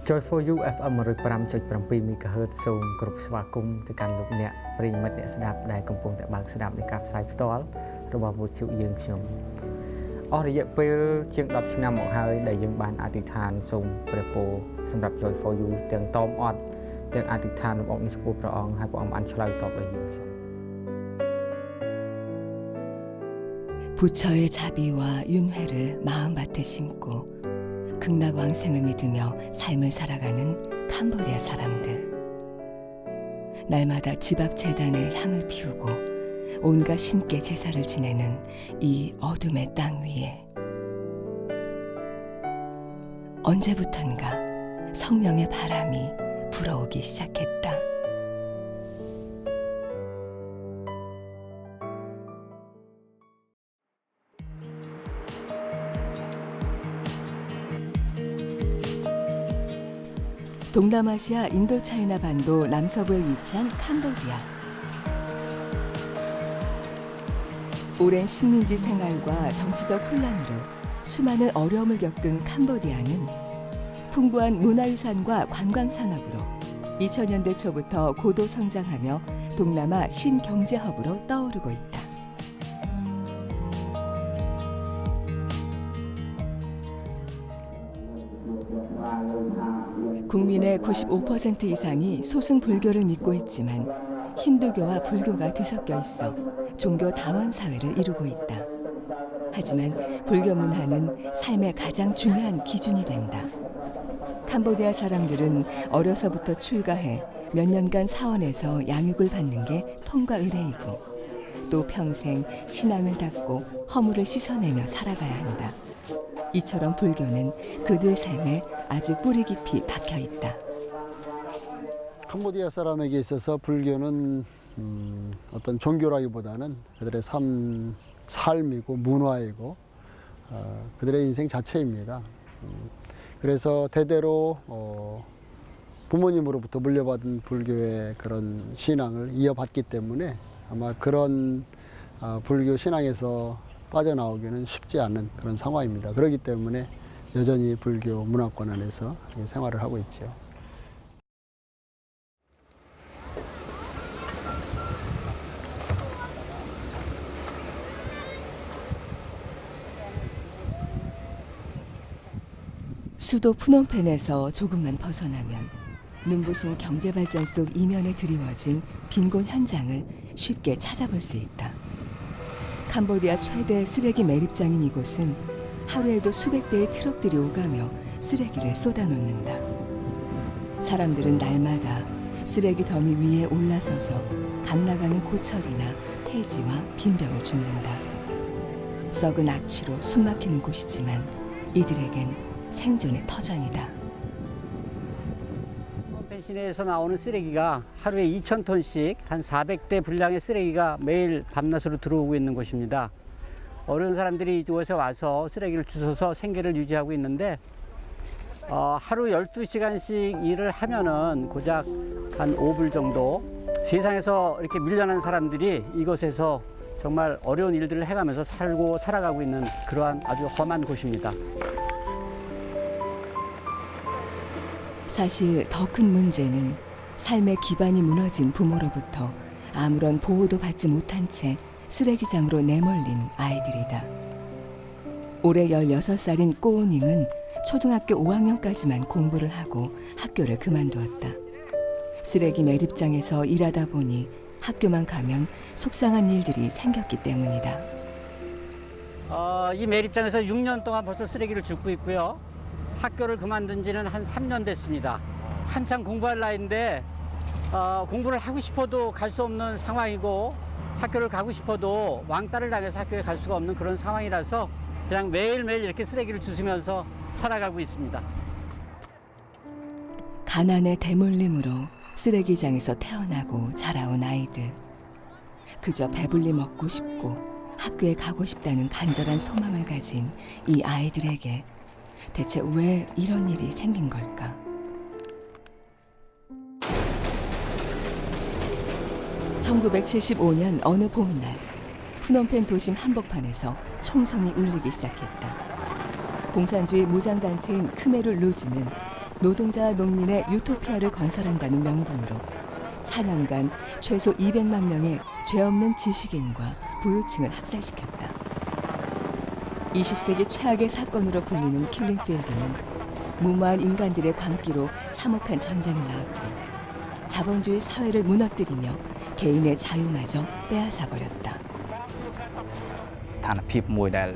Joy for You FM 105.7 MHz សូមគោរពស្វាគមន៍ទៅកាន់លោកអ្នកប្រិយមិត្តអ្នកស្ដាប់ដែលកំពុងតែបើកស្ដាប់នៃការផ្សាយផ្ទាល់របស់វិទ្យុយើងខ្ញុំអស់រយៈពេលជាង10ឆ្នាំមកហើយដែលយើងបានអធិដ្ឋានសូមព្រះពរសម្រាប់ Joy for You ទាំងតមអត់ទាំងអធិដ្ឋានរបស់នេះចំពោះព្រះអង្គហើយព្រះអង្គបានឆ្លើយតបដល់យើងខ្ញុំ 부처의 자비와 윤회를 마음밭에 심고 극락왕생을 믿으며 삶을 살아가는 캄보디아 사람들. 날마다 집 앞 재단에 향을 피우고 온갖 신께 제사를 지내는 이 어둠의 땅 위에 언제부턴가 성령의 바람이 불어오기 시작했다. 동남아시아 인도차이나 반도 남서부에 위치한 캄보디아. 오랜 식민지 생활과 정치적 혼란으로 수많은 어려움을 겪은 캄보디아는 풍부한 문화유산과 관광산업으로 2000년대 초부터 고도 성장하며 동남아 신경제허브로 떠오르고 있다. 국민의 95% 이상이 소승 불교를 믿고 있지만 힌두교와 불교가 뒤섞여 있어 종교 다원 사회를 이루고 있다. 하지만 불교 문화는 삶의 가장 중요한 기준이 된다. 캄보디아 사람들은 어려서부터 출가해 몇 년간 사원에서 양육을 받는 게 통과 의례이고 또 평생 신앙을 닦고 허물을 씻어내며 살아가야 한다. 이처럼 불교는 그들 삶에 아주 뿌리 깊이 박혀 있다. 캄보디아 사람에게 있어서 불교는 어떤 종교라기보다는 그들의 삶이고 문화이고 그들의 인생 자체입니다. 그래서 대대로 부모님으로부터 물려받은 불교의 그런 신앙을 이어받기 때문에 아마 그런 불교 신앙에서 빠져나오기는 쉽지 않은 그런 상황입니다. 그렇기 때문에 여전히 불교 문화권 안에서 생활을 하고 있죠. 수도 푸놈펜에서 조금만 벗어나면 눈부신 경제발전 속 이면에 드리워진 빈곤 현장을 쉽게 찾아볼 수 있다. 캄보디아 최대 쓰레기 매립장인 이곳은 하루에도 수백 대의 트럭들이 오가며 쓰레기를 쏟아놓는다. 사람들은 날마다 쓰레기 더미 위에 올라서서 감나가는 고철이나 폐지와 빈병을 줍는다. 썩은 악취로 숨막히는 곳이지만 이들에겐 생존의 터전이다. 펜 시내에서 나오는 쓰레기가 하루에 2,000톤씩 한 400대 분량의 쓰레기가 매일 밤낮으로 들어오고 있는 곳입니다. 어려운 사람들이 이곳에 와서 쓰레기를 주워서 생계를 유지하고 있는데 하루 12시간씩 일을 하면은 고작 한 5불 정도 세상에서 이렇게 밀려난 사람들이 이곳에서 정말 어려운 일들을 해가면서 살아가고 있는 그러한 아주 험한 곳입니다. 사실 더 큰 문제는 삶의 기반이 무너진 부모로부터 아무런 보호도 받지 못한 채 쓰레기장으로 내몰린 아이들이다. 올해 16살인 꼬우닝은 초등학교 5학년까지만 공부를 하고 학교를 그만두었다. 쓰레기 매립장에서 일하다 보니 학교만 가면 속상한 일들이 생겼기 때문이다. 이 매립장에서 6년 동안 벌써 쓰레기를 줍고 있고요. 학교를 그만둔 지는 한 3년 됐습니다. 한창 공부할 나이인데 공부를 하고 싶어도 갈 수 없는 상황이고 학교를 가고 싶어도 왕따를 당해서 학교에 갈 수가 없는 그런 상황이라서 그냥 매일매일 이렇게 쓰레기를 주우면서 살아가고 있습니다. 가난의 대물림으로 쓰레기장에서 태어나고 자라온 아이들. 그저 배불리 먹고 싶고 학교에 가고 싶다는 간절한 소망을 가진 이 아이들에게 대체 왜 이런 일이 생긴 걸까? (1975년) 어느 봄날 푸놈펜 도심 한복판에서 총성이 울리기 시작했다. 공산주의 무장단체인 크메룰 루즈는 노동자와 농민의 유토피아를 건설한다는 명분으로 4년간 최소 200만 명의 죄 없는 지식인과 부유층을 학살시켰다. 20세기 최악의 사건으로 불리는 킬링필드는 무모한 인간들의 광기로 참혹한 전쟁을 낳았고 자본주의 사회를 무너뜨리며 개인의 자유마저 빼앗아 버렸다. ស្ថានភាពមួយដែល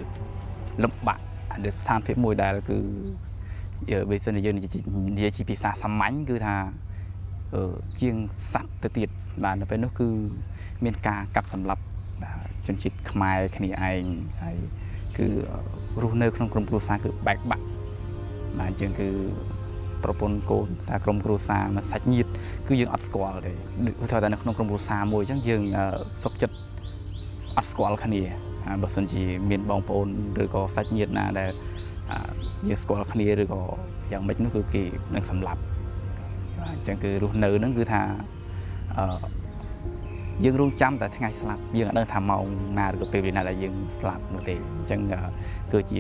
លំបាកដែលស្ថានភាពមួយដែលគឺបើសិនជាយើងនិយាយជាភាសាសាមញ្ញគឺថាជាងសត្វទៅទៀតបាទនៅពេលនោះគឺមានការកាប់សម្លាប់ជនជាតិខ្មែរគ្នាឯងហើយគឺរស់នៅក្នុងក្រុមគ្រួសារគឺបែកបាក់បាទអញ្ចឹងគឺប្រពន្ធកូនតែក្រុមគ្រួសារមកសាច់ញាតិគឺយើងអត់ស្គាល់ទេឧទាហរណ៍តែនៅក្នុងក្រុមគ្រួសារមួយអញ្ចឹងយើងសុខចិត្តអត់ស្គាល់គ្នាបើសិនជាមានបងប្អូនឬក៏សាច់ញាតិណាដែលយើងស្គាល់គ្នាឬក៏យ៉ាងម៉េចនោះគឺគេនឹងសម្លាប់បាទអញ្ចឹងគឺរស់នៅហ្នឹងគឺថាយើងរងចាំតែថ្ងៃស្លាប់យើងអត់ដឹងថាម៉ោងណាឬក៏ពេលវេលាណាដែលយើងស្លាប់នោះទេអញ្ចឹងគឺជា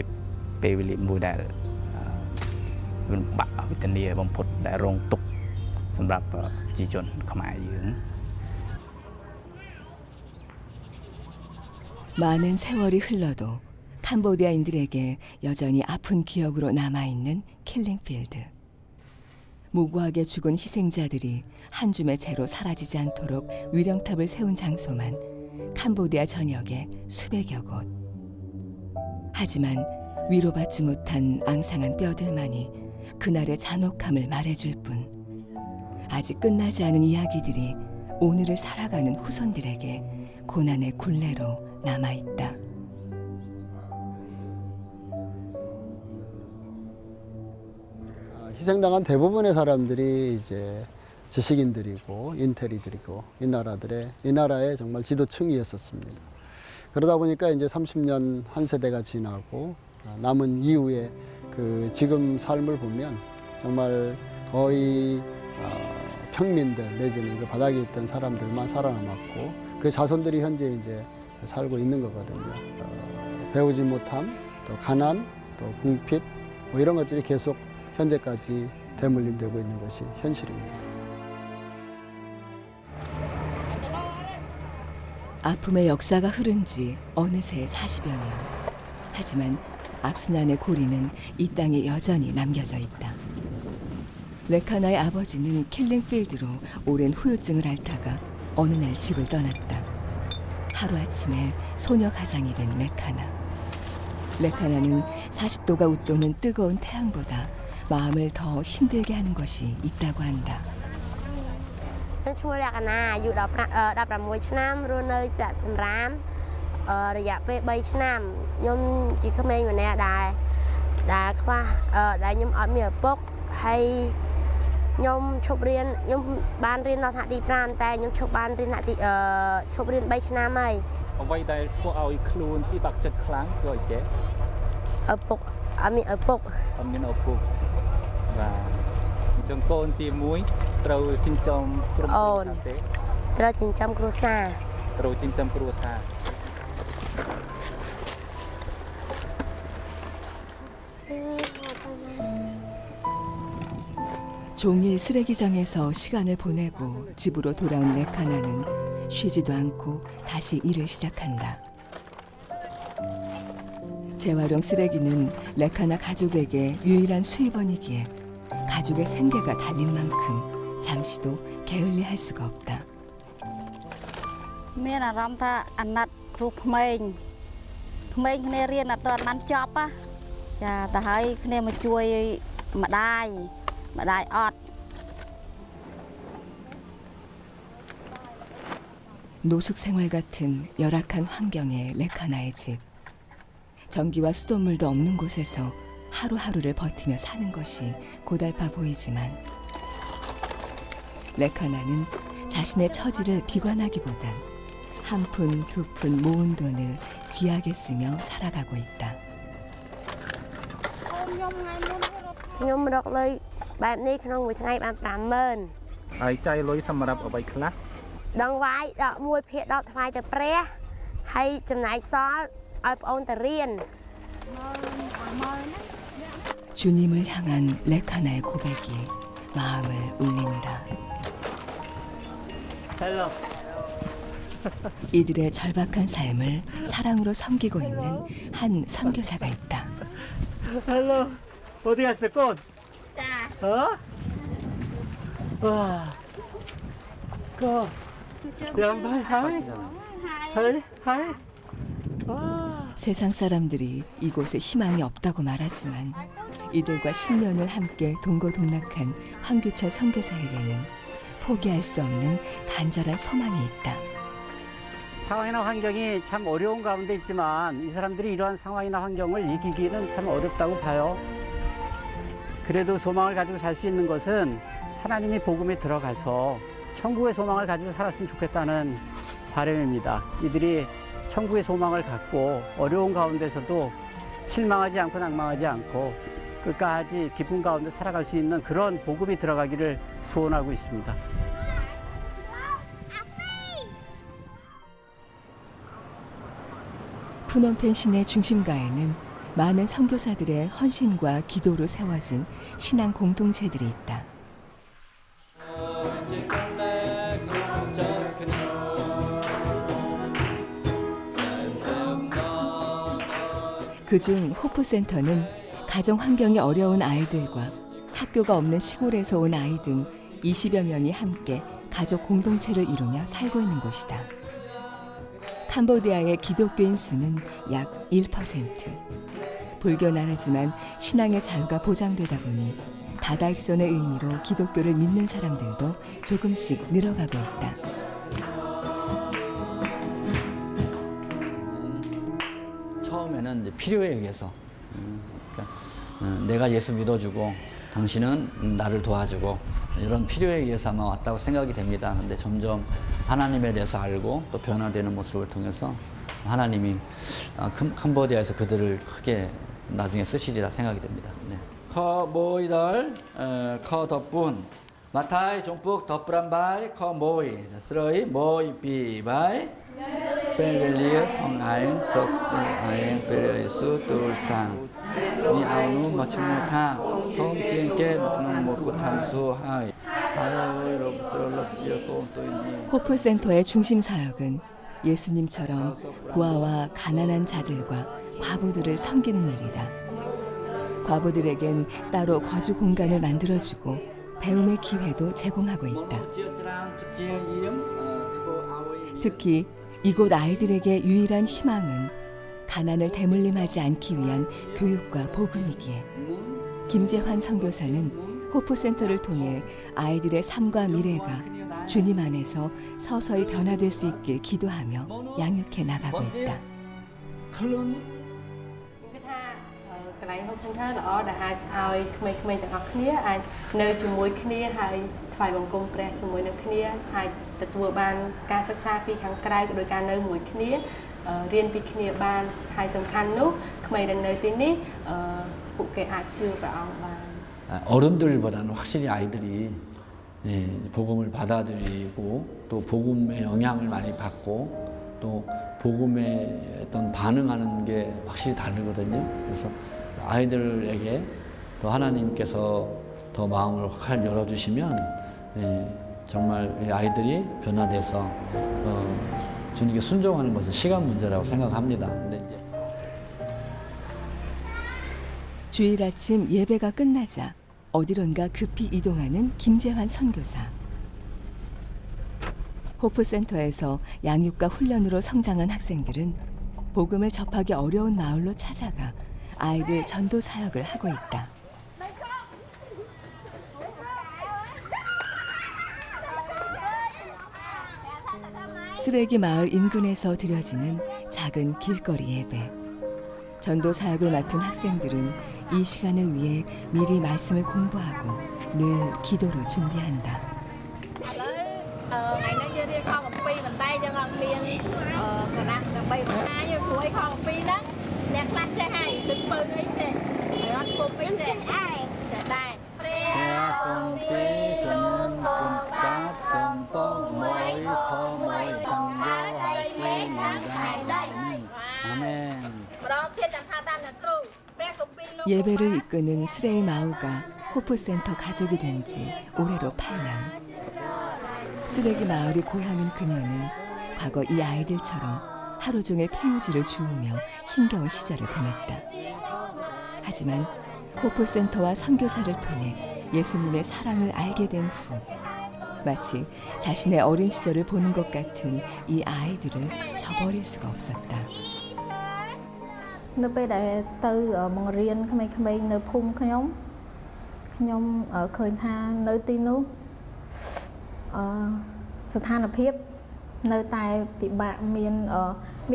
ពេលវេលាមួយដែលលំបាកអវិជ្ជមានបំផុតដែលរងទុក្ខសម្រាប់ប្រជាជនខ្មែរយើង 많은 세월이 흘러도 캄보디아인들에게 여전히 아픈 기억으로 남아있는 킬링필드. 무고하게 죽은 희생자들이 한 줌의 채로 사라지지 않도록 위령탑을 세운 장소만 캄보디아 전역에 수백여 곳. 하지만 위로받지 못한 앙상한 뼈들만이 그날의 잔혹함을 말해줄 뿐 아직 끝나지 않은 이야기들이 오늘을 살아가는 후손들에게 고난의 굴레로 남아있다. 희생당한 대부분의 사람들이 이제 지식인들이고 인텔리들이고 이 나라의 정말 지도층이었었습니다. 그러다 보니까 이제 30년 한 세대가 지나고 남은 이후에 그 지금 삶을 보면 정말 거의 평민들 내지는 그 바닥에 있던 사람들만 살아남았고 그 자손들이 현재 이제 살고 있는 거거든요. 배우지 못함, 또 가난, 또 궁핍 뭐 이런 것들이 계속 현재까지 대물림되고 있는 것이 현실입니다. 아픔의 역사가 흐른 지 어느새 40여 년. 하지만 악순환의 고리는 이 땅에 여전히 남겨져 있다. 레카나의 아버지는 킬링필드로 오랜 후유증을 앓다가 어느 날 집을 떠났다. 하루아침에 소녀 가장이 된 레카나. 레카나는 40도가 웃도는 뜨거운 태양보다 마음을 더 힘들게 하는 것이 있다고 한다. ឈ្មោះលក្ខណៈអាយុ16ឆ្នាំរស់នៅចាក់សំរាមរយៈពេល3ឆ្នាំខ្ញុំជាក្មេងម្នាក់ដែលខ្វះដែលខ្ញុំអត់មានឪពុកហើយខ្ញុំឈប់រៀនខ្ញុំបានរៀនដល់ថ្នាក់ទី5តែខ្ញុំឈប់បានរៀនថ្នាក់ទីឈប់រៀន3ឆ្នាំហើយអ្វីដែលធ្វើឲ្យខ្លួនពិបាកចិត្តខ្លាំងគឺអីគេឪពុកអត់មានឪពុកបាទអញ្ចឹងកូនទី1ត្រូវចិញ្ចឹមក្រុមគ្រួសារទេត្រូវចិញ្ចឹមគ្រួសារ 종일 쓰레기장에서 시간을 보내고 집으로 돌아온 레카나는 쉬지도 않고 다시 일을 시작한다. 재활용 쓰레기는 레카나 가족에게 유일한 수입원이기에 가족의 생계가 달린 만큼 잠시도 게을리할 수가 없다. មានអារម្មណ៍ថាអាណត្តិគ្រូក្មេងគ្នារៀនអត់ទាន់បានចប់ចាតែហើយគ្នាមកជួយម្ដាយអត់ 노숙 생활 같은 열악한 환경의 레카나의 집. 전기와 수돗물도 없는 곳에서 하루하루를 버티며 사는 것이 고달파 보이지만 레카나는 자신의 처지를 비관하기보단 한 푼 두 푼 모은 돈을 귀하게 쓰며 살아가고 있다. ខ្ញុំរកលុយបែបនេះក្នុងមួយថ្ងៃបាន 50000 ហើយចាយលុយសម្រាប់អ្វីខ្លះ ដងវាយដក1ភាគ10ថ្វាយទៅព្រះហើយចំណាយសល់ឲ្យប្អូនទៅរៀន 주님을 향한 레카나의 고백이 마음을 울린다. 헬로. 이들의 절박한 삶을 사랑으로 섬기고 있는 한 선교사가 있다. 헬로. 어디 갔어, 꽃? 자, 어? 와. 꽃. 양반, 하이. 하이, 하이. 와. 세상 사람들이 이곳에 희망이 없다고 말하지만 이들과 10년을 함께 동고동락한 황규철 선교사에게는 포기할 수 없는 간절한 소망이 있다. 상황이나 환경이 참 어려운 가운데 있지만 이 사람들이 이러한 상황이나 환경을 이기기는 참 어렵다고 봐요. 그래도 소망을 가지고 살 수 있는 것은 하나님이 복음에 들어가서 천국의 소망을 가지고 살았으면 좋겠다는 바람입니다. 이들이 천국의 소망을 갖고 어려운 가운데서도 실망하지 않고 낭망하지 않고 끝까지 기쁨 가운데 살아갈 수 있는 그런 복음이 들어가기를 소원하고 있습니다. 푸놈펜 시내 중심가에는 많은 선교사들의 헌신과 기도로 세워진 신앙 공동체들이 있다. 그중 호프센터는 가정 환경이 어려운 아이들과 학교가 없는 시골에서 온 아이 등 20여 명이 함께 가족 공동체를 이루며 살고 있는 곳이다. 캄보디아의 기독교인 수는 약 1%. 불교 나라지만 신앙의 자유가 보장되다 보니 다다익선의 의미로 기독교를 믿는 사람들도 조금씩 늘어가고 있다. 처음에는 이제 필요에 의해서 그러니까, 내가 예수 믿어주고 당신은 나를 도와주고 이런 필요에 의해서 아마 왔다고 생각이 됩니다. 근데 점점 하나님에 대해서 알고 또 변화되는 모습을 통해서 하나님이 캄보디아에서 그들을 크게 나중에 쓰시리라 생각이 됩니다. 네. 커 모이덜 커 덕분 마타이 종북 덕브란바이 커 모이 스러이 모이 비바이 벨리어 엉아인 석 아인 벨리수 뚫탕 니 아우누 마침무타 섬진께 먹고 탄수 하이 호프센터의 중심 사역은 예수님처럼 고아와 가난한 자들과 과부들을 섬기는 일이다. 과부들에겐 따로 거주 공간을 만들어주고 배움의 기회도 제공하고 있다. 특히 이곳 아이들에게 유일한 희망은 가난을 대물림하지 않기 위한 교육과 복음이기에 김재환 선교사는 호프센터를 통해 아이들의 삶과 미래가 주님 안에서 서서히 변화될 수 있길 기도하며 양육해 나가고 있다. កន្លែង Home Center ល្អដែលអាចឲ្យក្មេងៗទាំងអស់គ្នាអាចនៅជាមួយគ្នាហើយថ្វាយបង្គំព្រះជាមួយនឹងគ្នាអាចទទួលបានការសិក្សាពីខាងក្រៅក៏ដោយការនៅមួយគ្នារៀនពីគ្នាបានហើយសំខាន់នោះក្មេងដែលនៅទីនេះពួកគេអាចជឿព្រះអង្គបាន 어른들보다는 확실히 아이들이 복음을 받아들이고 또 복음의 영향을 많이 받고 또 복음에 어떤 반응하는 게 확실히 다르거든요. 그래서 아이들에게 더 하나님께서 더 마음을 확 열어주시면 정말 아이들이 변화돼서 주님께 순종하는 것은 시간 문제라고 생각합니다. 근데 이제 주일 아침 예배가 끝나자 어디론가 급히 이동하는 김재환 선교사. 호프센터에서 양육과 훈련으로 성장한 학생들은 복음을 접하기 어려운 마을로 찾아가 아이들 전도 사역을 하고 있다. 쓰레기 마을 인근에서 드려지는 작은 길거리 예배. 전도 사역을 맡은 학생들은 이 시간을 위해 미리 말씀을 공부하고 늘 기도로 준비한다. 아멘. ម្ដងទៀតចាំថាតាមអ្នកគ្រូព្រះគម្ពីរលោក 예배를 이끄는 스레이 마오가 호프센터 가족이 된 지 올해로 8년. 쓰레기 마을이 고향인 그녀는 과거 이 아이들처럼 하루 종일 폐유지를 주우며 힘겨운 시절을 보냈다. 하지만 호프센터와 선교사를 통해 예수님의 사랑을 알게 된 후 마치 자신의 어린 시절을 보는 것 같은 이 아이들을 저버릴 수가 없었다. នៅពេលដែលទៅបង្រៀនក្មេងៗនៅភូមិខ្ញុំឃើញថានៅទីនោះស្ថានភាពនៅតែពិបាកមាន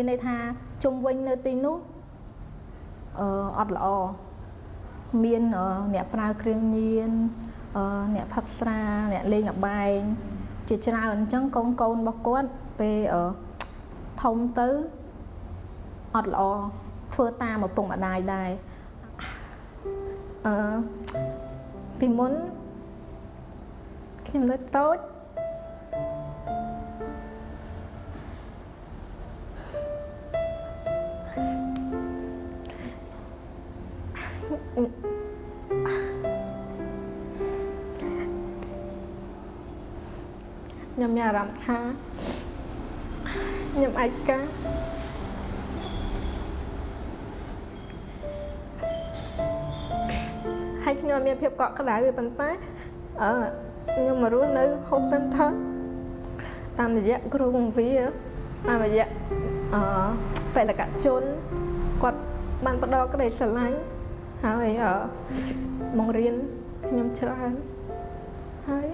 ន័យថាជុំវិញនៅទីនោះអត់ល្អមានអ្នកប្រើគ្រឿងញៀនអ្នកផឹកស្រាអ្នកលេងល្បែងជាច្រើនអញ្ចឹងកូនរបស់គាត់ពេលធំទៅអត់ល្អធ្វើតាមឪពុកម្ដាយដែរពីមុនខ្ញុំនៅតូចខ្ញុំមានអារម្មណ៍ថាខ្ញុំអាចការហើយខ្ញុំមានភាពកក់ក្ដៅវាប៉ុន្តែខ្ញុំមករស់នៅ Hope Center តាមរយៈគ្រូបង្រៀនតាមរយៈបេក្ខជនគាត់បានផ្ដល់ក្តីស្រឡាញ់ហើយបង្រៀនខ្ញុំច្រើនហើយ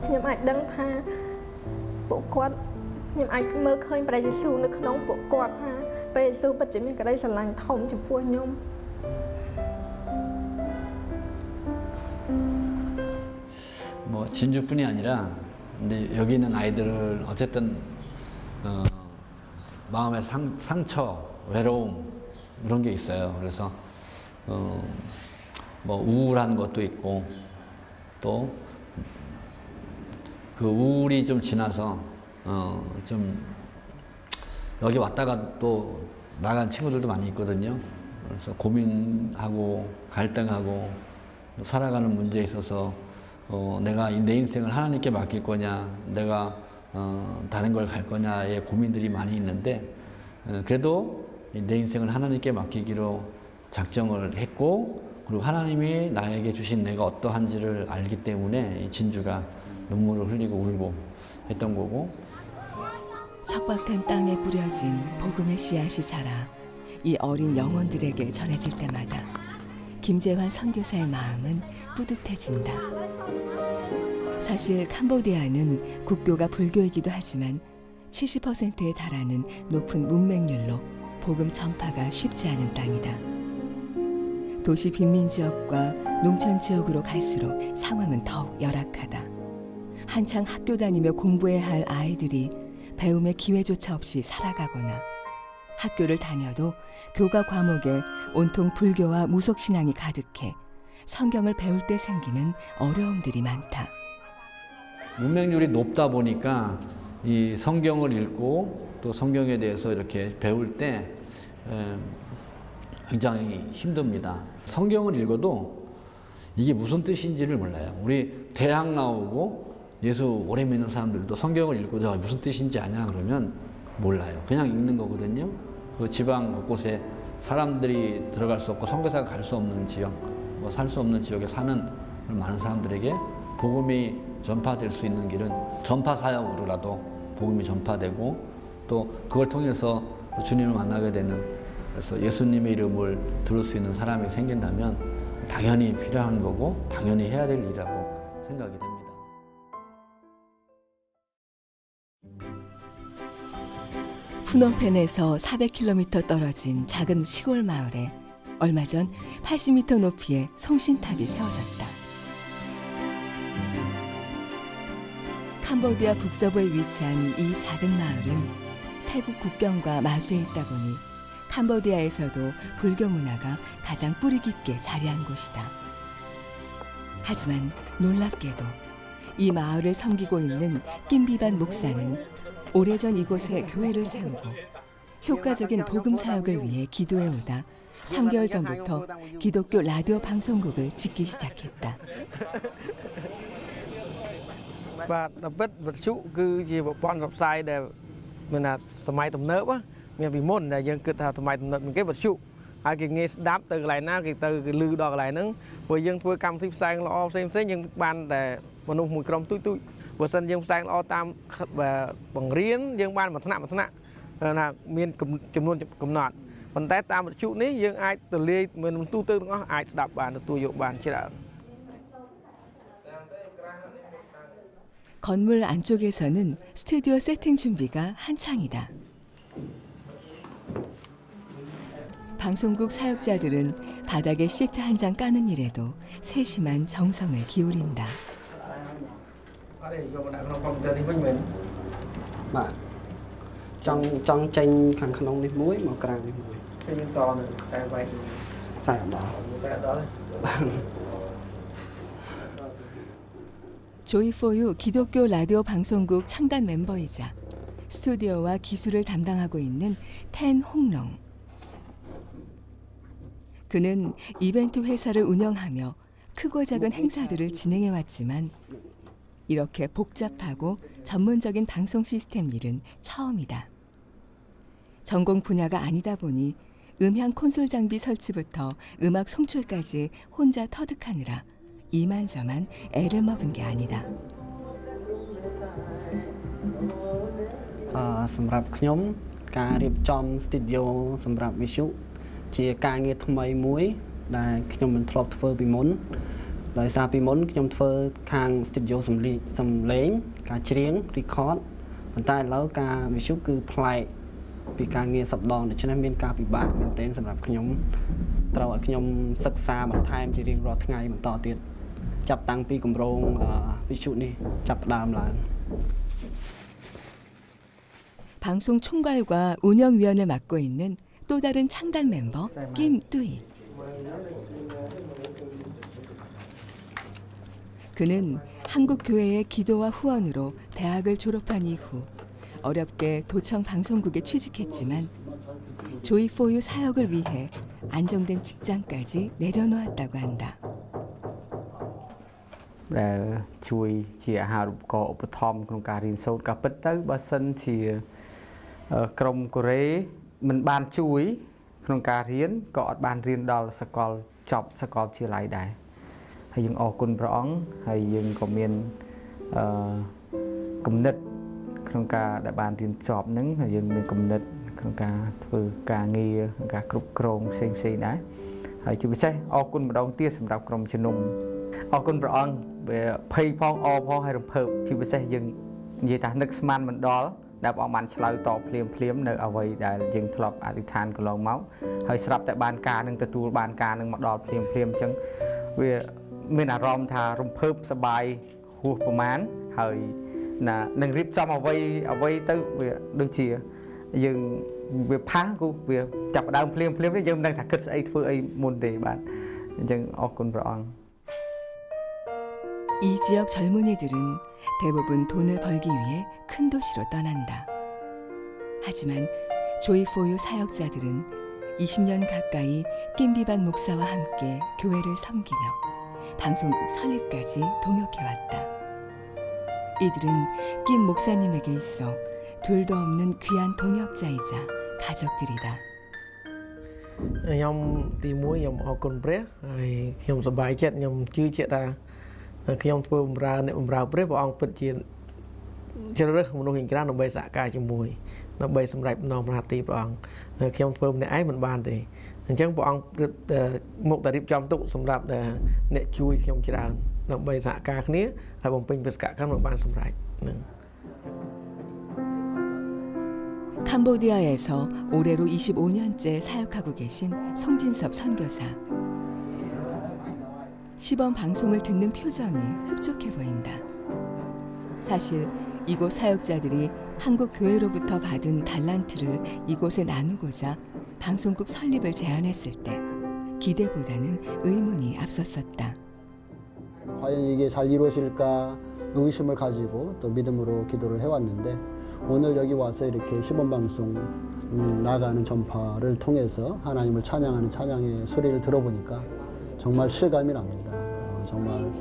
ខ្ញុំអាចដឹងថាពួកគាត់ខ្ញុំអាចមើលឃើញព្រះយេស៊ូវនៅក្នុងពួកគាត់ថាព្រះយេស៊ូវពិតជាមានក្តីស្រឡាញ់ធំចំពោះខ្ញុំ 뭐 진주뿐이 아니라 근데 여기 있는 아이들을 어쨌든 마음의 상처, 외로움 이런 게 있어요. 그래서 뭐 우울한 것도 있고 또 그 우울이 좀 지나서 좀 여기 왔다가 또 나간 친구들도 많이 있거든요. 그래서 고민하고 갈등하고 살아가는 문제에 있어서 내가 내 인생을 하나님께 맡길 거냐, 내가 다른 걸 갈 거냐의 고민들이 많이 있는데 그래도 내 인생을 하나님께 맡기기로 작정을 했고 그리고 하나님이 나에게 주신 내가 어떠한지를 알기 때문에 이 진주가 눈물을 흘리고 울고 했던 거고 척박한 땅에 뿌려진 복음의 씨앗이 자라 이 어린 영혼들에게 전해질 때마다 김재환 선교사의 마음은 뿌듯해진다. 사실 캄보디아는 국교가 불교이기도 하지만 70%에 달하는 높은 문맹률로 복음 전파가 쉽지 않은 땅이다. 도시 빈민 지역과 농촌 지역으로 갈수록 상황은 더욱 열악하다. 한창 학교 다니며 공부해야 할 아이들이 배움의 기회조차 없이 살아가거나 학교를 다녀도 교과 과목에 온통 불교와 무속신앙이 가득해 성경을 배울 때 생기는 어려움들이 많다. 문맹률이 높다 보니까 이 성경을 읽고 또 성경에 대해서 이렇게 배울 때 굉장히 힘듭니다. 성경을 읽어도 이게 무슨 뜻인지를 몰라요. 우리 대학 나오고 예수 오래 믿는 사람들도 성경을 읽고 무슨 뜻인지 아냐 그러면 몰라요. 그냥 읽는 거거든요. 그 지방 곳곳에 사람들이 들어갈 수 없고 선교사가 갈 수 없는 지역, 뭐 살 수 없는 지역에 사는 많은 사람들에게 복음이 전파될 수 있는 길은 전파 사역으로라도 복음이 전파되고 또 그걸 통해서 주님을 만나게 되는 그래서 예수님의 이름을 들을 수 있는 사람이 생긴다면 당연히 필요한 거고 당연히 해야 될 일이라고 생각이 됩니다. 푸놈펜에서 400km 떨어진 작은 시골 마을에 얼마 전 80m 높이의 송신탑이 세워졌다. 캄보디아 북서부에 위치한 이 작은 마을은 태국 국경과 마주해 있다 보니 캄보디아에서도 불교 문화가 가장 뿌리 깊게 자리한 곳이다. 하지만 놀랍게도 이 마을을 섬기고 있는 낀비반 목사는 오래전 이곳에 교회를 세우고 효과적인 복음 사역을 위해 기도해 오다 3개월 전부터 기독교 라디오 방송국을 짓기 시작했다. បាទដល់ពិតវិទ្យុគឺជាប្រព័ន្ធផ្សព្វផ្សាយដែលមានថាសម័យទំនើបមានពីមុនដែលយើងគិតថាសម័យទំនើបគេវិទ្យុហើយគេងាយស្ដាប់ទៅកន្លែងណាគេទៅគេឮដល់កន្លែងហ្នឹងព្រោះយើងធ្វើកម្មវិធីផ្សាយល្អផ្សេងយើងបានតែមនុស្សមួយក្រុមទូចបើសិនយើងផ្សាយល្អតាមបង្រៀនយើងបានមួយថ្នាក់ថាមានចំនួនកំណត់ប៉ុន្តែតាមវិទ្យុនេះយើងអាចទលាយមនុស្សទូទៅទាំងអស់អាចស្ដាប់បានទទួលយកបានច្រើន 건물 안쪽에서는 스튜디오 세팅 준비가 한창이다. 방송국 사역자들은 바닥에 시트 한 장 까는 일에도 세심한 정성을 기울인다. ចង់ចេញខាងក្នុងនេះមួយមកក្រៅនេះមួយ 조이포유 기독교 라디오 방송국 창단 멤버이자 스튜디오와 기술을 담당하고 있는 텐 홍롱. 그는 이벤트 회사를 운영하며 크고 작은 행사들을 진행해왔지만 이렇게 복잡하고 전문적인 방송 시스템 일은 처음이다. 전공 분야가 아니다 보니 음향 콘솔 장비 설치부터 음악 송출까지 혼자 터득하느라 이만저만 애를 먹은 게 아니다. សម្រាប់ខ្ញុំការរៀបចំ studio សម្រាប់វិទ្យុជាការងារថ្មីមួយដែលខ្ញុំមិនធ្លាប់ធ្វើពីមុនដោយសារពីមុនខ្ញុំធ្វើខាង studio សំឡេងការច្រៀង record ប៉ុន្តែឥឡូវការវិទ្យុគឺប្លែកពីការងារសប្ដងដូច្នេះមានការពិបាកមែនទែនសម្រាប់ខ្ញុំត្រូវឲ្យខ្ញុំសិក្សាបន្ថែមជារៀងរាល់ថ្ងៃបន្តទៀតចាប់តាំងពីគម្រោងវិទ្យុនេះចាប់ផ្ដើមឡើង 방송 총괄과 운영위원을 맡고 있는 또 다른 창단 멤버 김뚜이. 그는 한국 교회의 기도와 후원으로 대학을 졸업한 이후 어렵게 도청 방송국에 취직했지만 조이포유 사역을 위해 안정된 직장까지 내려놓았다고 한다. ដែលជួយជាអាហារូបករណ៍ឧបត្ថម្ភក្នុងការរៀនសូត្រការពិតទៅបើសិនជាក្រុមកូរ៉េមិនបានជួយក្នុងការរៀនក៏អត់បានរៀនដល់សាកលចប់សាកលវិទ្យាល័យដែរហើយយើងអរគុណព្រះអង្គហើយយើងក៏មានគំនិតក្នុងការដែលបានរៀនចប់ហ្នឹងហើយយើងមានគំនិតក្នុងការធ្វើការងារក្នុងការគ្រប់គ្រងផ្សេងៗដែរហើយជាពិសេសអរគុណម្ដងទៀតសម្រាប់ក្រុមជំនុំអរគុណព្រះអង្គវាភ័យផងអរផងហើយរំភើបជាពិសេសយើងនិយាយថានឹកស្មានមិនដល់ដែលព្រះអង្គបានឆ្លើយតបភ្លាមនៅអ្វីដែលយើងធ្លាប់អធិដ្ឋានកន្លងមកហើយស្រាប់តែបានការនឹងទទួលបានការនឹងមកដល់ភ្លាមអញ្ចឹងវាមានអារម្មណ៍ថារំភើបសប្បាយហួសប្រមាណហើយនឹងរៀបចំអ្វីទៅវាដូចជាយើងវាផាសគូវាចាប់ដើមភ្លាមនេះយើងមិនដឹងថាគិតស្អីធ្វើអីមុនទេបាទអញ្ចឹងអរគុណព្រះអង្គ 이 지역 젊은이들은 대부분 돈을 벌기 위해 큰 도시로 떠난다. 하지만 조이포유 사역자들은 20년 가까이 낌비반 목사와 함께 교회를 섬기며 방송국 설립까지 동역해왔다. 이들은 낌 목사님에게 있어 둘도 없는 귀한 동역자이자 가족들이다. ខ្ញុំទី1ខ្ញុំអរគុណព្រះហើយខ្ញុំសប្បាយចិត្តខ្ញុំជឿជាក់ថាខ្ញុំធ្វើបម្រើអ្នកបម្រើព្រះព្រះអង្គពិតជាជ្រើសរើសមនុស្សយ៉ាងច្រើនដើម្បីសហការជាមួយដើម្បីសម្រេចបំណងប្រាថ្នាទីព្រះអង្គខ្ញុំធ្វើម្នាក់ឯងមិនបានទេអញ្ចឹងព្រះអង្គមកតែរៀបចំទុកសម្រាប់អ្នកជួយខ្ញុំច្រើនដើម្បីសហការគ្នាហើយបំពេញបេសកកម្មឲ្យបានសម្រេចនឹង 캄보디아에서 올해로 25년째 사역하고 계신 송진섭 선교사. 시범 방송을 듣는 표정이 흡족해 보인다. 사실 이곳 사역자들이 한국 교회로부터 받은 달란트를 이곳에 나누고자 방송국 설립을 제안했을 때 기대보다는 의문이 앞섰었다. 과연 이게 잘 이루어질까 의심을 가지고 또 믿음으로 기도를 해왔는데 오늘 여기 와서 이렇게 시범방송 나가는 전파를 통해서 하나님을 찬양하는 찬양의 소리를 들어보니까 정말 실감이 납니다. 정말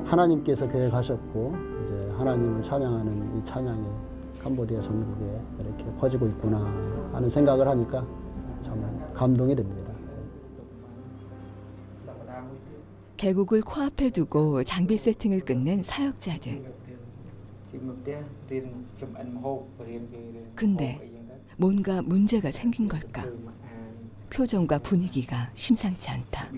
하나님께서 계획하셨고 이제 하나님을 찬양하는 이 찬양이 캄보디아 전국에 이렇게 퍼지고 있구나 하는 생각을 하니까 정말 감동이 됩니다. 계곡을 코앞에 두고 장비 세팅을 끝낸 사역자들. 근데 뭔가 문제가 생긴 걸까? 표정과 분위기가 심상치 않다.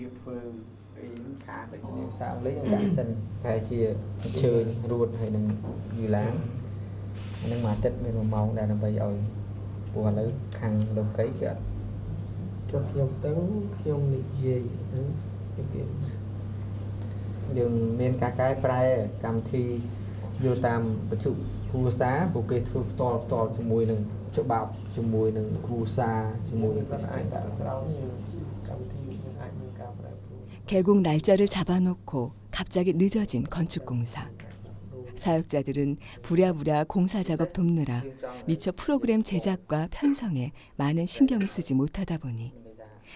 Nhưng nên các cái prai cầm thi vô tam vật trụ khu xá bộ kê thuộc to to cho mùi nừng chỗ bạo cho mùi nừng khu xa cho mùi nừng 개국 날짜를 잡아놓고 갑자기 늦어진 건축 공사. 사역자들은 부랴부랴 공사 작업 돕느라 미처 프로그램 제작과 편성에 많은 신경을 쓰지 못하다 보니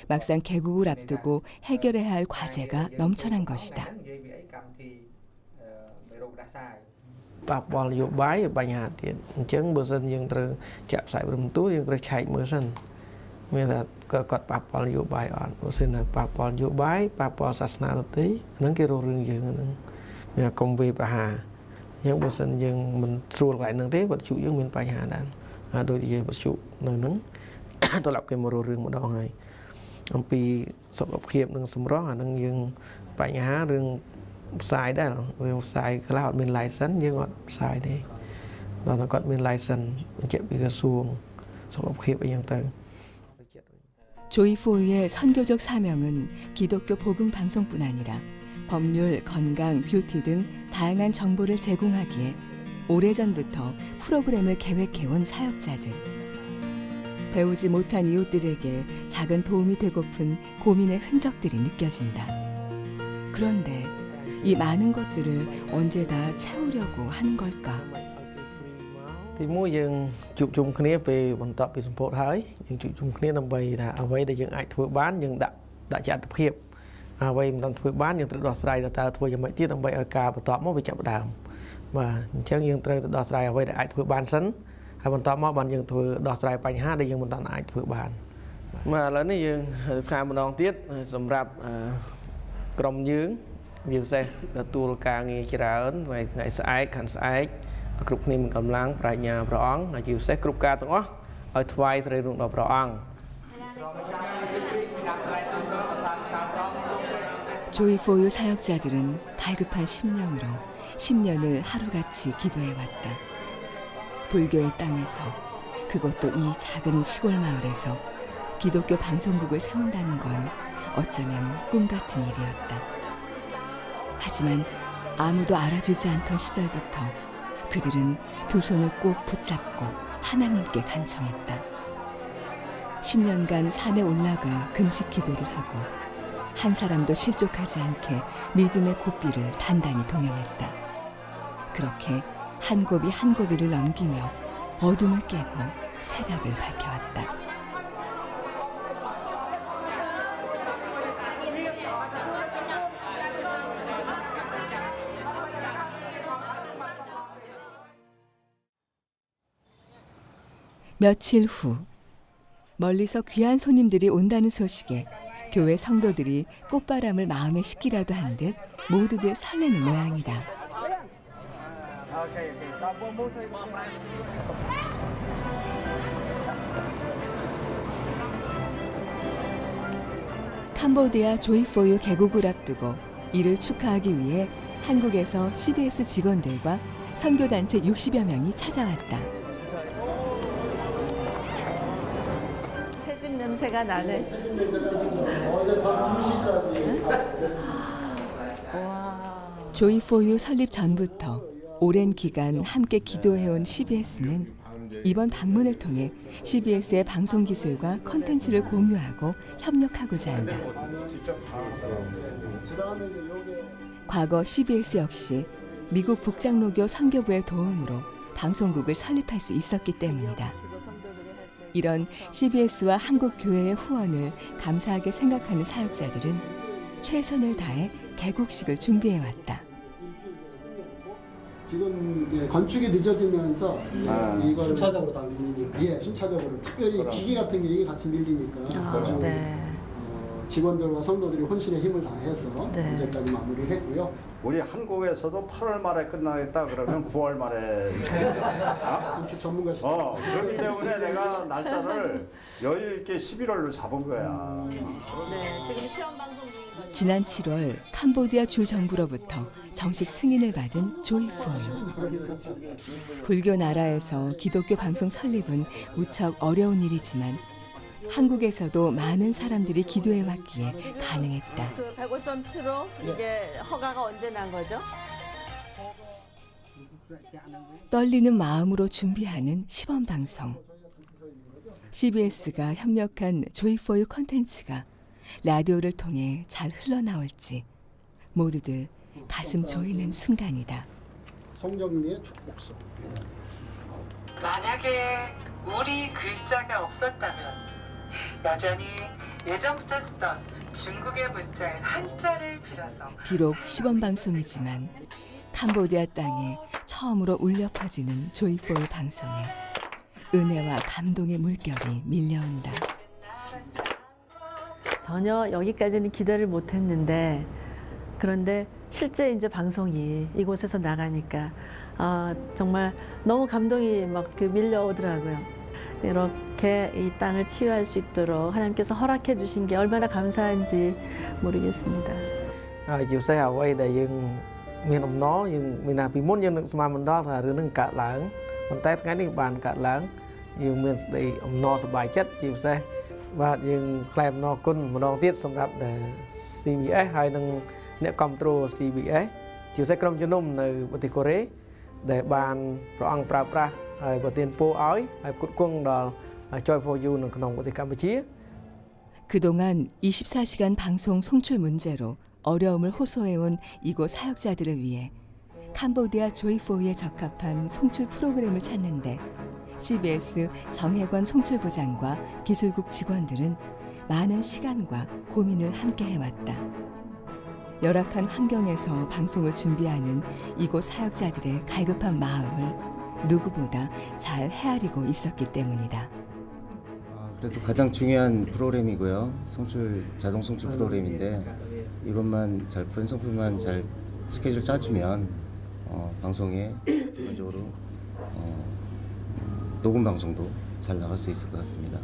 막상 개국을 앞두고 해결해야 할 과제가 넘쳐난 것이다. ប៉ះពាល់នយោបាយបញ្ហាទៀតអញ្ចឹងបើសិនយើងត្រូវចាក់ផ្សាយព្រមទូយើងត្រូវឆែកមើលសិនមានថាគាត់ប៉ះពាល់នយោបាយអត់បើសិនថាប៉ះពាល់នយោបាយប៉ះពាល់សាសនាដទៃហ្នឹងគេរករឿងយើងហ្នឹងមានកុំវាប្រហារអញ្ចឹងបើសិនយើងមិនស្រួលកន្លែងហ្នឹងទេវត្ថុយើងមានបញ្ហាដែរហើយដូចជាវត្ថុនៅហ្នឹងត្រឡប់គេមករករឿងម្ដងហើយអំពីសុខភាពនិងសម្រស់អាហ្នឹងយើងបញ្ហារឿងផ្សាយដែររឿងផ្សាយខ្លះអត់មាន license យើងអត់ផ្សាយទេដល់តែគាត់មាន license បញ្ជាក់ពីក្រសួងសុខភាពអីយ៉ាងទៅ 조이포유의 선교적 사명은 기독교 복음 방송뿐 아니라 법률, 건강, 뷰티 등 다양한 정보를 제공하기에 오래전부터 프로그램을 계획해온 사역자들. 배우지 못한 이웃들에게 작은 도움이 되고픈 고민의 흔적들이 느껴진다. 그런데 이 많은 것들을 언제 다 채우려고 하는 걸까? ទីមួយយើងជួបជុំគ្នាពេលបន្ទាប់ពីសម្ពោធហើយយើងជួបជុំគ្នាដើម្បីថាអ្វីដែលយើងអាចធ្វើបានយើងដាក់ចាត់ភាពអ្វីមិនទាន់ធ្វើបានយើងត្រូវដោះស្រាយតើធ្វើយ៉ាងម៉េចទៀតដើម្បីឲ្យការបន្តមកវាចាប់ផ្ដើមបាទអញ្ចឹងយើងត្រូវទៅដោះស្រាយអ្វីដែលអាចធ្វើបានសិនហើយបន្តមកបានយើងធ្វើដោះស្រាយបញ្ហាដែលយើងមិនទាន់អាចធ្វើបានបាទឥឡូវនេះយើងធ្វើម្ដងទៀតសម្រាប់ក្រុមយើងវាពិសេសទទួលការងារច្រើនថ្ងៃស្អែកខាន់ស្អែក គ្រប់គ្នាមានកម្លាំងប្រាជ្ញាព្រះអង្គហើយជាពិសេសគ្រប់ការទាំងអស់ឲ្យថ្វាយស្រីរួមដល់ព្រះអង្គ 조이포유 사역자들은 갈급한 심령으로 10년을 하루같이 기도해왔다. 불교의 땅에서 그것도 이 작은 시골 마을에서 기독교 방송국을 세운다는 건 어쩌면 꿈 같은 일이었다. 하지만 아무도 알아주지 않던 시절부터 그들은 두 손을 꼭 붙잡고 하나님께 간청했다. 10년간 산에 올라가 금식 기도를 하고 한 사람도 실족하지 않게 믿음의 고비를 단단히 동행했다. 그렇게 한 고비 한 고비를 넘기며 어둠을 깨고 새벽을 밝혀왔다. 며칠 후 멀리서 귀한 손님들이 온다는 소식에 교회 성도들이 꽃바람을 마음에 싣기라도 한 듯 모두들 설레는 모양이다. 캄보디아 조이포유 개국을 앞두고 이를 축하하기 위해 한국에서 CBS 직원들과 선교단체 60여 명이 찾아왔다. 새집 냄새가 나네. 조이포유 설립 전부터 오랜 기간 함께 기도해온 CBS는 이번 방문을 통해 CBS의 방송 기술과 콘텐츠를 공유하고 협력하고자 한다. 과거 CBS 역시 미국 북장로교 선교부의 도움으로 방송국을 설립할 수 있었기 때문이다. 이런 CBS와 한국 교회의 후원을 감사하게 생각하는 사역자들은 최선을 다해 개국식을 준비해 왔다. 지금 건축이 늦어지면서 이걸 순차적으로 다 밀리니까. 예, 순차적으로 특별히 기계 같은 게 이게 같이 밀리니까 직원들과 성도들이 혼신의 힘을 다해서 이제까지 마무리를 했고요. 우리 한국에서도 8월 말에 끝나겠다 그러면 9월 말에 건축 전문가시죠. 그렇기 때문에 내가 날짜를 여유 있게 11월로 잡은 거야. 네, 지금 시험 방송 중인 거죠. 지난 7월 캄보디아 주 정부로부터 정식 승인을 받은 조이포유. 불교 나라에서 기독교 방송 설립은 무척 어려운 일이지만 한국에서도 많은 사람들이 기도해 왔기에 가능했다. 그 105.75 이게 허가가 언제 난 거죠? 떨리는 마음으로 준비하는 시범 방송. CBS가 협력한 조이포유 콘텐츠가 라디오를 통해 잘 흘러나올지 모두들 가슴 조이는 순간이다. 송정리의 축복송. 만약에 우리 글자가 없었다면 여전히 예전부터 쓰던 중국의 문자인 한자를 빌어서 비록 시범 방송이지만 캄보디아 땅에 처음으로 울려 퍼지는 조이포유 방송에 은혜와 감동의 물결이 밀려온다. 전혀 여기까지는 기대를 못했는데 그런데 실제 이제 방송이 이곳에서 나가니까 정말 너무 감동이 막 밀려오더라고요. 이렇게 이 땅을 치유할 수 있도록 하나님께서 허락해 주신 게 얼마나 감사한지 모르겠습니다. 요새អ្វីដែលយើងមានអំណរយើងមានថាពីមុនយើងនឹងស្មានមិនដល់ថារឿងនឹងកើតឡើងប៉ុន្តែថ្ងៃនេះបានកើតឡើងយើងមានសេចក្តីអំណរសប្បាយចិត្តជាពិសេសបាទយើងថ្លែងអំណរគុណម្ដងទៀតសម្រាប់ CBS ហើយនឹងអ្នកគ្រប់គ្រង CBS ជាពិសេសក្រុមជំនុំនៅប្រទេសកូរ៉េដែលបានព្រះអង្គប្រើប្រាស់ហើយប្រទានពរឲ្យហើយផ្គត់ផ្គង់ដល់ Joy for You នៅក្នុងប្រទេសកម្ពុជា 그동안 24시간 방송 송출 문제로 어려움을 호소해온 이곳 사역자들을 위해 캄보디아 조이포유에 적합한 송출 프로그램을 찾는데 CBS 정혜권 송출부장과 기술국 직원들은 많은 시간과 고민을 함께 해왔다. 열악한 환경에서 방송을 준비하는 이곳 사역자들의 갈급한 마음을 누구보다 잘 헤아리고 있었기 때문이다. 그래도 가장 중요한 프로그램이고요. 자동 송출 프로그램인데 이것만 잘 편성품만 잘 스케줄 짜주면 방송에 기본적으로 녹음 방송도 잘 나갈 수 있을 것 같습니다.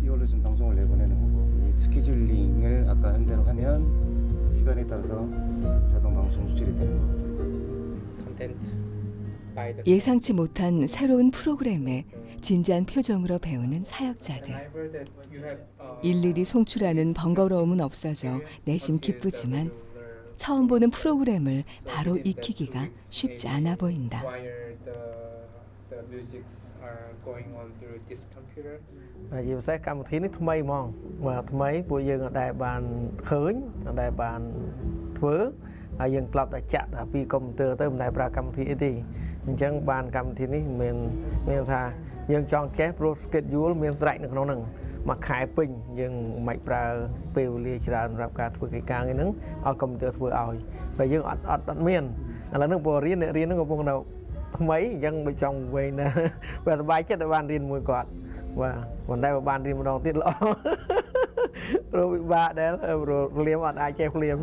이걸로 좀 방송을 내보내는 거고 이 스케줄링을 아까 한 대로 하면 시간에 따라서 자동 방송 수출이 되는 거고. 예상치 못한 새로운 프로그램에 진지한 표정으로 배우는 사역자들. 일일이 송출하는 번거로움은 없어져 내심 기쁘지만 처음 보는 프로그램을 바로 익히기가 쉽지 않아 보인다. 요새 កម្មវិធីនេះថ្មីហ្មងបាទថ្មីពួកយើងអត់ដែលបានឃើញអត់ដែលបានធ្វើហើយយើងក្លាប់តែចាក់តែពីកុំព្យូទ័រទៅមិនដែលប្រើកម្មវិធីអីទេអញ្ចឹងបានកម្មវិធីនេះមានថាយើងចង់ចេះព្រោះ schedule មានស្រេចនៅក្នុងហ្នឹងមួយខែពេញយើងមិនប្រើពេលវេលាច្រើនសម្រាប់ការធ្វើកិច្ចការហ្នឹងឲ្យកុំព្យូទ័រធ្វើឲ្យតែយើងអត់មានឥឡូវហ្នឹងពលរៀនអ្នករៀនហ្នឹងកំពុងតែថ្មីអញ្ចឹងដូចចង់វែងណាបើសប្បាយចិត្តតែបានរៀនមួយគាត់បាទប៉ុន្តែបើបានរៀនម្ដងទៀតល្អព្រោះពិបាកដែរព្រោះភ្លាមអត់អាចចេះភ្លាម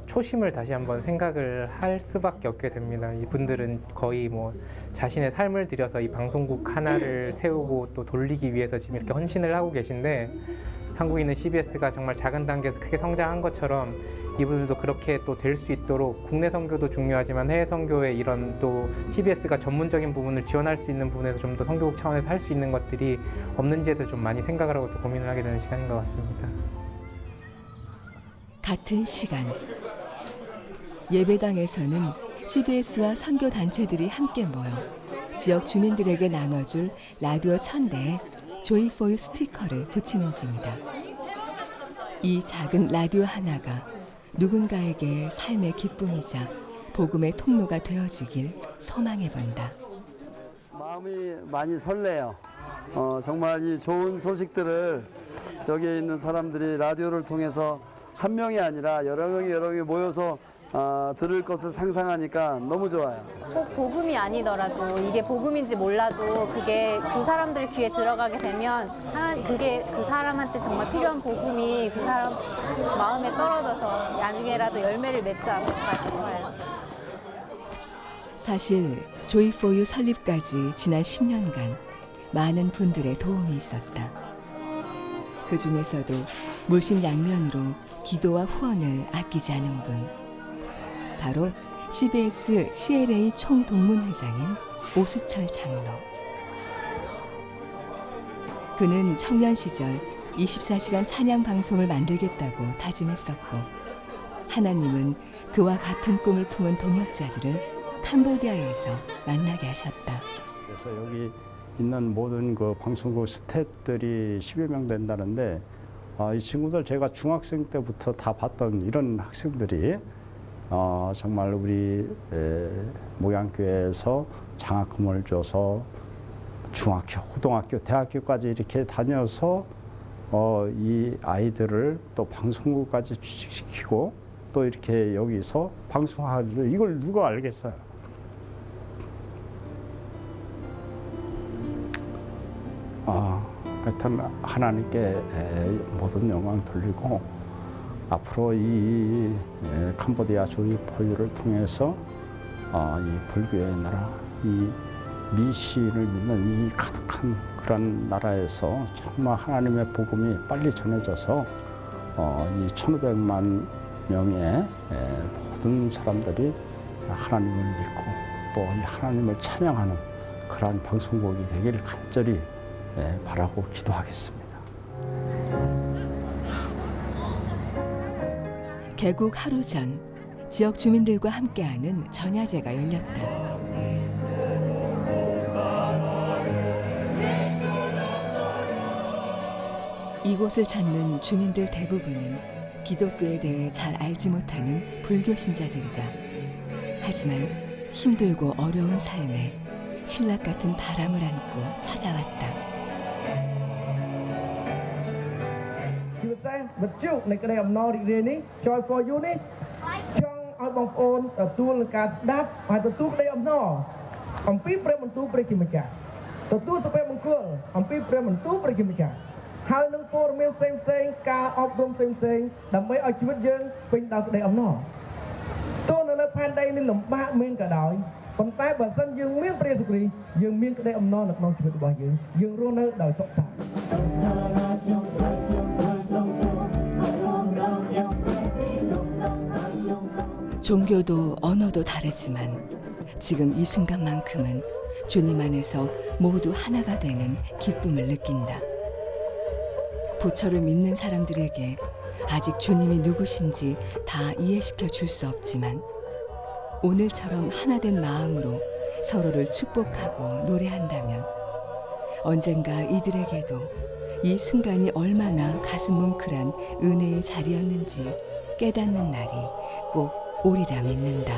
초심을 다시 한번 생각을 할 수밖에 없게 됩니다. 이분들은 거의 뭐 자신의 삶을 들여서 이 방송국 하나를 세우고 또 돌리기 위해서 지금 이렇게 헌신을 하고 계신데 한국에 있는 CBS가 정말 작은 단계에서 크게 성장한 것처럼 이분들도 그렇게 또 될 수 있도록 국내 선교도 중요하지만 해외 선교의 이런 또 CBS가 전문적인 부분을 지원할 수 있는 부분에서 좀 더 선교국 차원에서 할 수 있는 것들이 없는지에 대해서 좀 많이 생각을 하고 또 고민을 하게 되는 시간인 것 같습니다. 같은 시간 예배당에서는 CBS와 선교 단체들이 함께 모여 지역 주민들에게 나눠줄 라디오 1000대에 조이포유 스티커를 붙이는 중이다. 이 작은 라디오 하나가 누군가에게 삶의 기쁨이자 복음의 통로가 되어주길 소망해 본다. 마음이 많이 설레요. 정말 이 좋은 소식들을 여기에 있는 사람들이 라디오를 통해서 한 명이 아니라 여러 명이 모여서 들을 것을 상상하니까 너무 좋아요. 꼭 복음이 아니더라도 이게 복음인지 몰라도 그게 그 사람들 귀에 들어가게 되면 그게 그 사람한테 정말 필요한 복음이 그 사람 마음에 떨어져서 나중에라도 열매를 맺지 않을까 싶어요. 사실 조이4유 설립까지 지난 10년간 많은 분들의 도움이 있었다. 그 중에서도 물심양면으로 기도와 후원을 아끼지 않은 분, 바로 CBS CLA 총동문회장인 오수철 장로. 그는 청년 시절 24시간 찬양 방송을 만들겠다고 다짐했었고, 하나님은 그와 같은 꿈을 품은 동역자들을 캄보디아에서 만나게 하셨다. 그래서 여기 있는 모든 그 방송국 스태프들이 10여 명 된다는데 이 친구들 제가 중학생 때부터 다 봤던 이런 학생들이 정말 우리 목양교회에서 장학금을 줘서 중학교, 고등학교, 대학교까지 이렇게 다녀서 이 아이들을 또 방송국까지 취직시키고 또 이렇게 여기서 방송하는 이걸 누가 알겠어요? 하여튼 하나님께 모든 영광 돌리고 앞으로 이 캄보디아 조이4유를 통해서 이 불교의 나라, 이 미신을 믿는 이 가득한 그런 나라에서 정말 하나님의 복음이 빨리 전해져서 이 1,500만 명의 모든 사람들이 하나님을 믿고 또 이 하나님을 찬양하는 그러한 방송국이 되기를 간절히 바라고 기도하겠습니다. 개국 하루 전 지역 주민들과 함께하는 전야제가 열렸다. 이곳을 찾는 주민들 대부분은 기독교에 대해 잘 알지 못하는 불교 신자들이다. 하지만 힘들고 어려운 삶에 신락 같은 바람을 안고 찾아왔다. ជាពិសេសវិទ្យុនៃក្តីអំណររីករាយនេះ Joy4You នេះចង់ឲ្យបងប្អូនទទួលនឹងការស្ដាប់ហើយទទួលក្តីអំណរអំពីព្រះបន្ទូលព្រះជាម្ចាស់ទទួលសុភមង្គលអំពីព្រះបន្ទូលព្រះជាម្ចាស់ហើយនឹងព័ត៌មានផ្សេងៗការអប់រំផ្សេងៗដើម្បីឲ្យជីវិតយើងពេញដោយក្តីអំណរទោះនៅលើផែនដីនេះលំបាកមានក៏ដោយប៉ុន្តែបើសិនយើងមានព្រះយេស៊ូវគ្រីស្ទយើងមានក្តីអំណរនៅក្នុងជីវិតរបស់យើងរស់នៅដោយសុខសាន្ត 종교도 언어도 다르지만 지금 이 순간만큼은 주님 안에서 모두 하나가 되는 기쁨을 느낀다. 부처를 믿는 사람들에게 아직 주님이 누구신지 다 이해시켜 줄 수 없지만 오늘처럼 하나된 마음으로 서로를 축복하고 노래한다면 언젠가 이들에게도 이 순간이 얼마나 가슴 뭉클한 은혜의 자리였는지 깨닫는 날이 꼭 오리라 믿는다.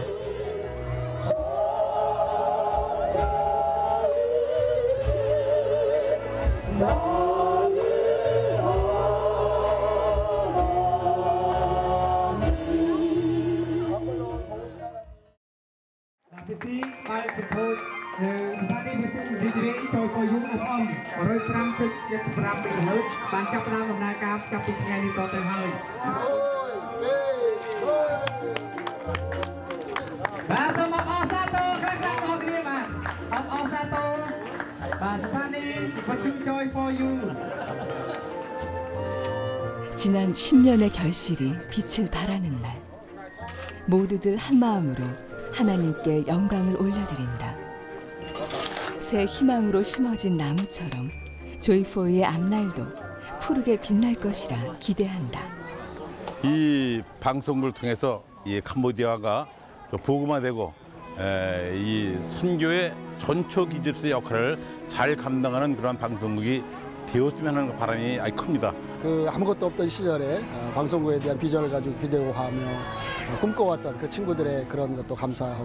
지난 10년의 결실이 빛을 발하는 날, 모두들 한마음으로 하나님께 영광을 올려드린다. 새 희망으로 심어진 나무처럼 조이4유의 앞날도 푸르게 빛날 것이라 기대한다. 이 방송을 통해서 이 캄보디아가 복음화되고 이 선교의 전초기지로서의 역할을 잘 감당하는 그런 방송국이 되었으면 하는 바람이 아주 큽니다. 그 아무것도 없던 시절에 방송국에 대한 비전을 가지고 기대하며 꿈꿔왔던 그 친구들의 그런 것도 감사하고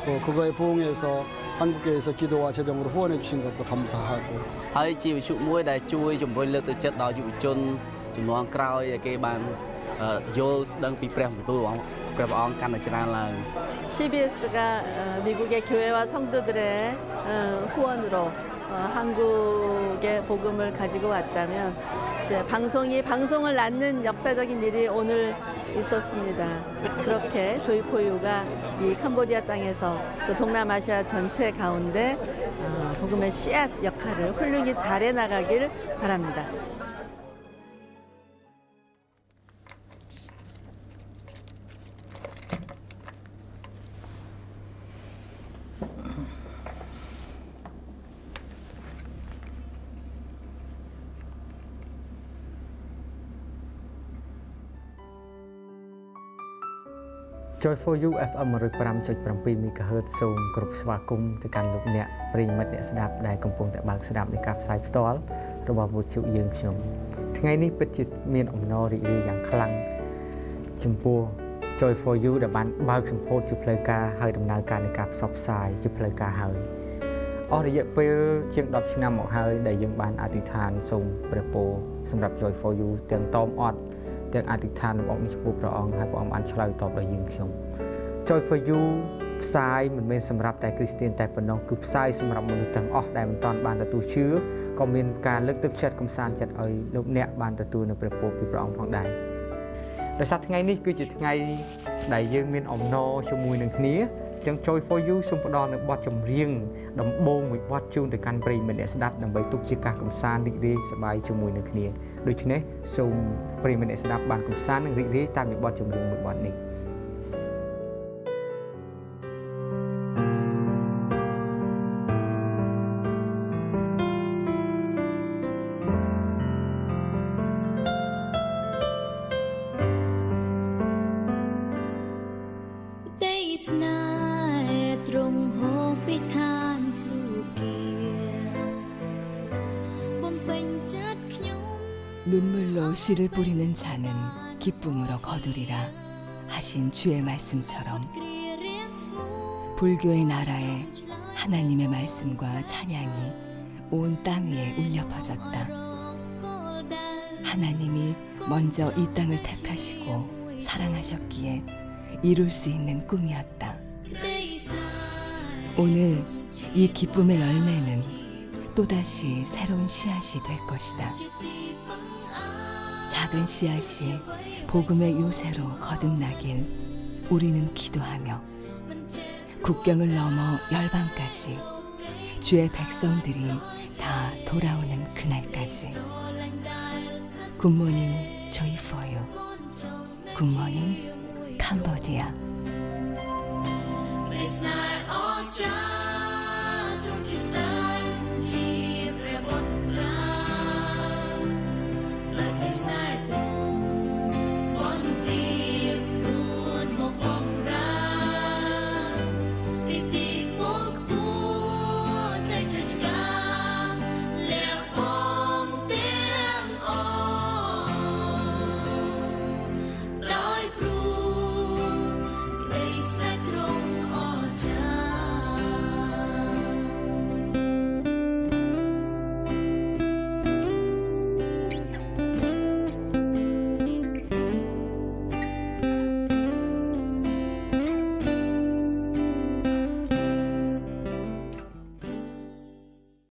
또 그거에 부응해서 한국교회에서 기도와 재정으로 후원해 주신 것도 감사하고 ហើយជាវិទ្យុមួយដែលជួយជំរុញលើកទឹកចិត្តដល់យុវជនជំនាន់ក្រោយឲ្យគេបានយល់ស្ដឹងពីព្រះបន្ទូលរបស់ព្រះអង្គកាន់តែច្រើនឡើង CBS가 미국의 교회와 성도들의 후원으로 한국의 복음을 가지고 왔다면 이제 방송을 낳는 역사적인 일이 오늘 있었습니다. 그렇게 조이포유가 이 캄보디아 땅에서 또 동남아시아 전체 가운데 복음의 씨앗 역할을 훌륭히 잘해 나가길 바랍니다. Joy for You FM 105.7 MHz សូមគោរពស្វាគមន៍ទៅកាន់លោកអ្នកប្រិយមិត្តអ្នកស្ដាប់ដែលកំពុងតែបើកស្ដាប់នៃការផ្សាយផ្ទាល់របស់វិទ្យុយើងខ្ញុំថ្ងៃនេះពិតជាមានអំណររីករាយយ៉ាងខ្លាំងចំពោះ Joy for You ដែលបានបើកសម្ពោធជាផ្លូវការហើយដំណើរការនៃការផ្សព្វផ្សាយជាផ្លូវការហើយអស់រយៈពេលជាង10ឆ្នាំមកហើយដែលយើងបានអធិដ្ឋានសូមព្រះពរសម្រាប់ Joy for You ទាំងតមអត់ទាំងអធិដ្ឋានរបស់នេះចំពោះព្រះអង្គហើយព្រះអង្គបានឆ្លើយតបដល់យើងខ្ញុំ Joy for You ផ្សាយមិនមែនសម្រាប់តែគ្រីស្ទានតែប៉ុណ្ណោះគឺផ្សាយសម្រាប់មនុស្សទាំងអស់ដែលមិនទាន់បានទទួលជឿក៏មានការលើកទឹកចិត្តកំសាន្តចិត្តឲ្យលោកអ្នកបានទទួលនៅព្រះពរពីព្រះអង្គផងដែរដោយសារថ្ងៃនេះគឺជាថ្ងៃដែលយើងមានអំណរជាមួយនឹងគ្នាចឹង Joy for You សូមផ្ដល់នៅបទចម្រៀងដំបូងមួយបទជូនទៅកាន់ប្រិយមិត្តអ្នកស្ដាប់ដើម្បីទុកជាការកំសាន្តរីករាយសប្បាយជាមួយនឹងគ្នាដូច្នេះសូមប្រិយមិត្តអ្នកស្ដាប់បានកំសាន្តនិងរីករាយតាមបទចម្រៀងមួយបទនេះ 눈물로 씨를 뿌리는 자는 기쁨으로 거두리라 하신 주의 말씀처럼 불교의 나라에 하나님의 말씀과 찬양이 온 땅 위에 울려 퍼졌다. 하나님이 먼저 이 땅을 택하시고 사랑하셨기에 이룰 수 있는 꿈이었다. 오늘 이 기쁨의 열매는 또다시 새로운 씨앗이 될 것이다. 작은 씨앗이 복음의 요새로 거듭나길 우리는 기도하며 국경을 넘어 열방까지 주의 백성들이 다 돌아오는 그날까지 굿모닝 Joy for You 굿모닝 캄보디아